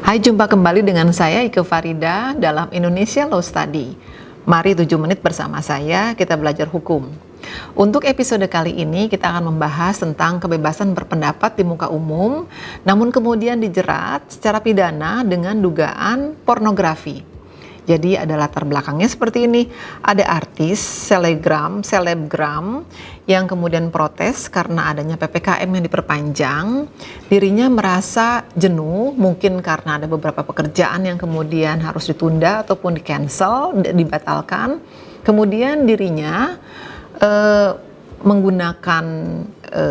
Hai, jumpa kembali dengan saya Ike Farida dalam Indonesia Law Study. Mari 7 menit bersama saya kita belajar hukum. Untuk episode kali ini kita akan membahas tentang kebebasan berpendapat di muka umum, namun kemudian dijerat secara pidana dengan dugaan pornografi. Jadi ada latar belakangnya seperti ini. Ada artis, selebgram yang kemudian protes karena adanya PPKM yang diperpanjang. Dirinya merasa jenuh, mungkin karena ada beberapa pekerjaan yang kemudian harus ditunda ataupun di-cancel, dibatalkan. Kemudian dirinya menggunakan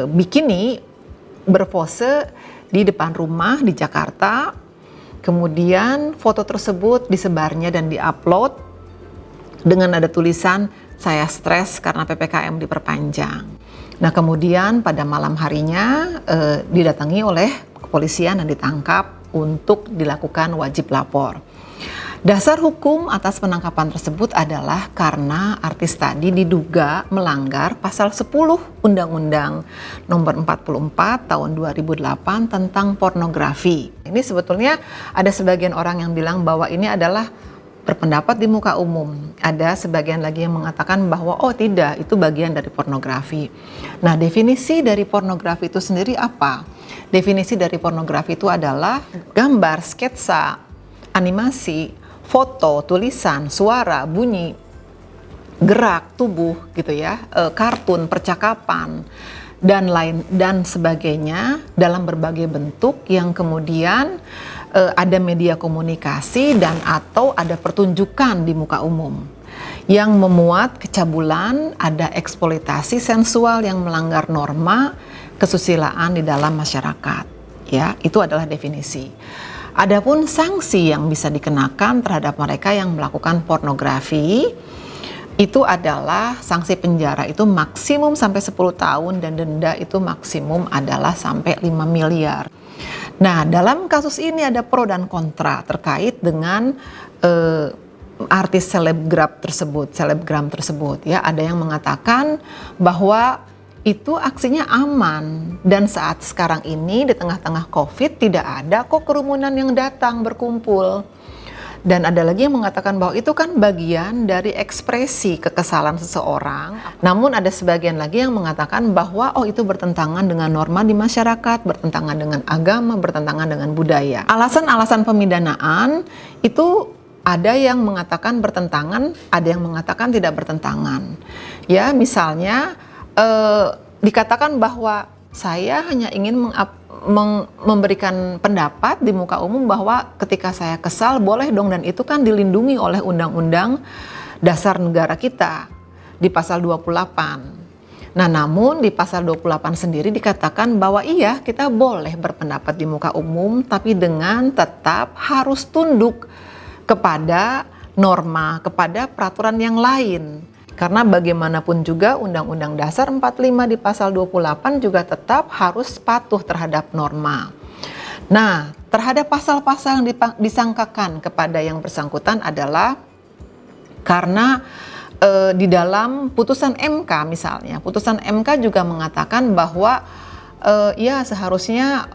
bikini berpose di depan rumah di Jakarta. Kemudian foto tersebut disebarnya dan diupload dengan ada tulisan saya stres karena PPKM diperpanjang. Nah, kemudian pada malam harinya didatangi oleh kepolisian dan ditangkap untuk dilakukan wajib lapor. Dasar hukum atas penangkapan tersebut adalah karena artis tadi diduga melanggar pasal 10 Undang-Undang Nomor 44 Tahun 2008 tentang pornografi. Ini sebetulnya ada sebagian orang yang bilang bahwa ini adalah berpendapat di muka umum. Ada sebagian lagi yang mengatakan bahwa oh tidak, itu bagian dari pornografi. Nah, definisi dari pornografi itu sendiri apa? Definisi dari pornografi itu adalah gambar, sketsa, animasi, foto, tulisan, suara, bunyi, gerak tubuh gitu ya, kartun, percakapan dan sebagainya dalam berbagai bentuk yang kemudian ada media komunikasi dan atau ada pertunjukan di muka umum yang memuat kecabulan, ada eksploitasi sensual yang melanggar norma kesusilaan di dalam masyarakat. Ya, itu adalah definisi. Adapun sanksi yang bisa dikenakan terhadap mereka yang melakukan pornografi itu adalah sanksi penjara itu maksimum sampai 10 tahun dan denda itu maksimum adalah sampai 5 miliar. Nah, dalam kasus ini ada pro dan kontra terkait dengan artis selebgram tersebut ya. Ada yang mengatakan bahwa itu aksinya aman dan saat sekarang ini di tengah-tengah COVID tidak ada kok kerumunan yang datang berkumpul. Dan ada lagi yang mengatakan bahwa itu kan bagian dari ekspresi kekesalan seseorang. Namun ada sebagian lagi yang mengatakan bahwa oh itu bertentangan dengan norma di masyarakat, bertentangan dengan agama, bertentangan dengan budaya. Alasan-alasan pemidanaan itu ada yang mengatakan bertentangan, ada yang mengatakan tidak bertentangan. Ya, misalnya dikatakan bahwa saya hanya ingin memberikan pendapat di muka umum bahwa ketika saya kesal boleh dong, dan itu kan dilindungi oleh Undang-Undang Dasar Negara kita di pasal 28. Nah, namun di pasal 28 sendiri dikatakan bahwa iya kita boleh berpendapat di muka umum tapi dengan tetap harus tunduk kepada norma, kepada peraturan yang lain. Karena bagaimanapun juga Undang-Undang Dasar 45 di pasal 28 juga tetap harus patuh terhadap norma. Nah, terhadap pasal-pasal yang disangkakan kepada yang bersangkutan adalah karena di dalam putusan MK misalnya, putusan MK juga mengatakan bahwa ya seharusnya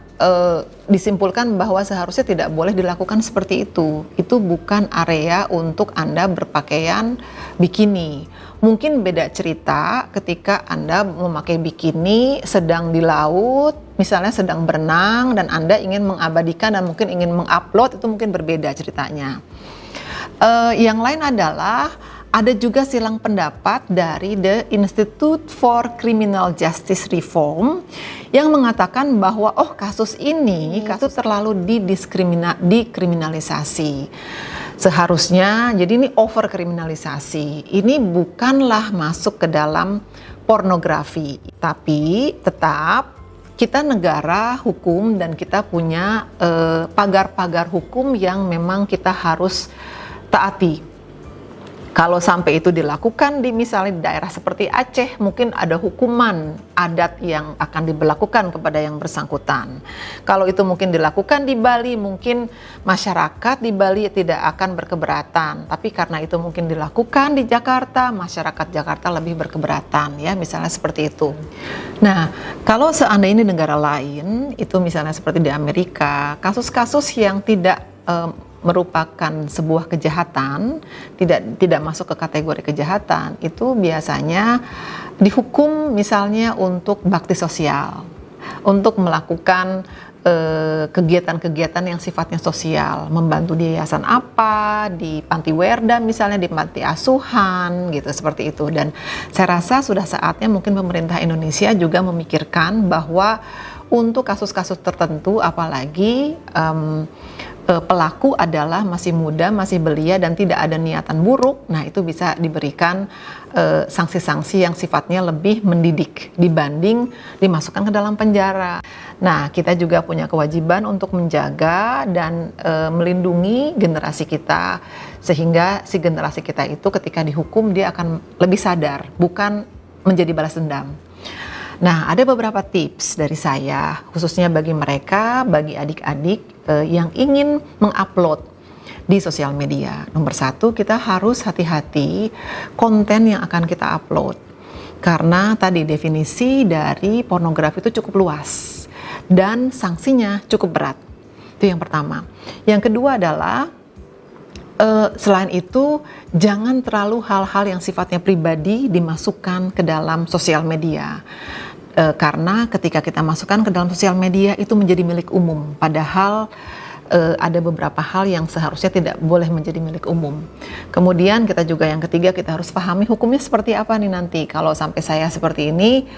disimpulkan bahwa seharusnya tidak boleh dilakukan seperti itu. Itu bukan area untuk Anda berpakaian bikini. Mungkin beda cerita ketika Anda memakai bikini sedang di laut, misalnya sedang berenang dan Anda ingin mengabadikan dan mungkin ingin mengupload, itu mungkin berbeda ceritanya. Yang lain adalah ada juga silang pendapat dari The Institute for Criminal Justice Reform yang mengatakan bahwa kasus ini terlalu dikriminalisasi. Seharusnya, jadi ini over kriminalisasi. Ini bukanlah masuk ke dalam pornografi, tapi tetap kita negara hukum dan kita punya pagar-pagar hukum yang memang kita harus taati. Kalau sampai itu dilakukan di misalnya di daerah seperti Aceh, mungkin ada hukuman adat yang akan diberlakukan kepada yang bersangkutan. Kalau itu mungkin dilakukan di Bali, mungkin masyarakat di Bali tidak akan berkeberatan. Tapi karena itu mungkin dilakukan di Jakarta, masyarakat Jakarta lebih berkeberatan, ya, misalnya seperti itu. Nah, kalau seandainya ini negara lain, itu misalnya seperti di Amerika, kasus-kasus yang tidak merupakan sebuah kejahatan, tidak masuk ke kategori kejahatan, itu biasanya dihukum misalnya untuk bakti sosial, untuk melakukan kegiatan-kegiatan yang sifatnya sosial, membantu di yayasan apa, di panti werda misalnya, di panti asuhan gitu, seperti itu. Dan saya rasa sudah saatnya mungkin pemerintah Indonesia juga memikirkan bahwa untuk kasus-kasus tertentu, apalagi pelaku adalah masih muda, masih belia dan tidak ada niatan buruk, nah itu bisa diberikan sanksi-sanksi yang sifatnya lebih mendidik dibanding dimasukkan ke dalam penjara. Nah, kita juga punya kewajiban untuk menjaga dan melindungi generasi kita, sehingga si generasi kita itu ketika dihukum dia akan lebih sadar, bukan menjadi balas dendam. Nah, ada beberapa tips dari saya, khususnya bagi mereka, bagi adik-adik yang ingin mengupload di sosial media. Nomor satu, kita harus hati-hati konten yang akan kita upload. Karena tadi definisi dari pornografi itu cukup luas dan sanksinya cukup berat. Itu yang pertama. Yang kedua adalah selain itu, jangan terlalu hal-hal yang sifatnya pribadi dimasukkan ke dalam sosial media. Karena ketika kita masukkan ke dalam sosial media itu menjadi milik umum, padahal ada beberapa hal yang seharusnya tidak boleh menjadi milik umum. Kemudian kita juga yang ketiga, kita harus pahami hukumnya seperti apa nih nanti. Kalau sampai saya seperti ini,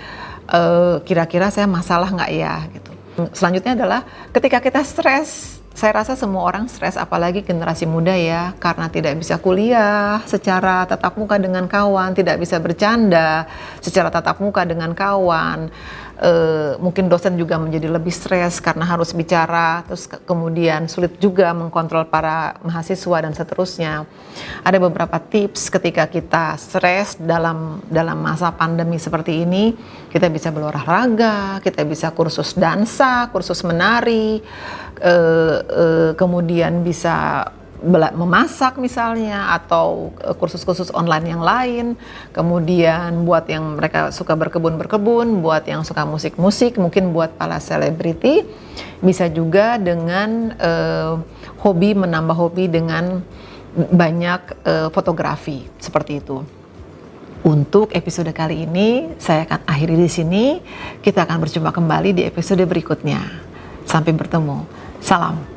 kira-kira saya masalah nggak ya gitu. Selanjutnya adalah ketika kita stres. Saya rasa semua orang stres, apalagi generasi muda ya, karena tidak bisa kuliah secara tatap muka dengan kawan, tidak bisa bercanda secara tatap muka dengan kawan. Mungkin dosen juga menjadi lebih stres karena harus bicara, terus kemudian sulit juga mengkontrol para mahasiswa dan seterusnya. Ada beberapa tips ketika kita stres dalam masa pandemi seperti ini. Kita bisa berolahraga, kita bisa kursus dansa, kursus menari, kemudian bisa memasak misalnya, atau kursus-kursus online yang lain. Kemudian buat yang mereka suka berkebun, buat yang suka musik-musik, mungkin buat para selebriti bisa juga dengan menambah hobi dengan banyak fotografi seperti itu. Untuk episode kali ini saya akan akhiri di sini. Kita akan berjumpa kembali di episode berikutnya. Sampai bertemu. Salam.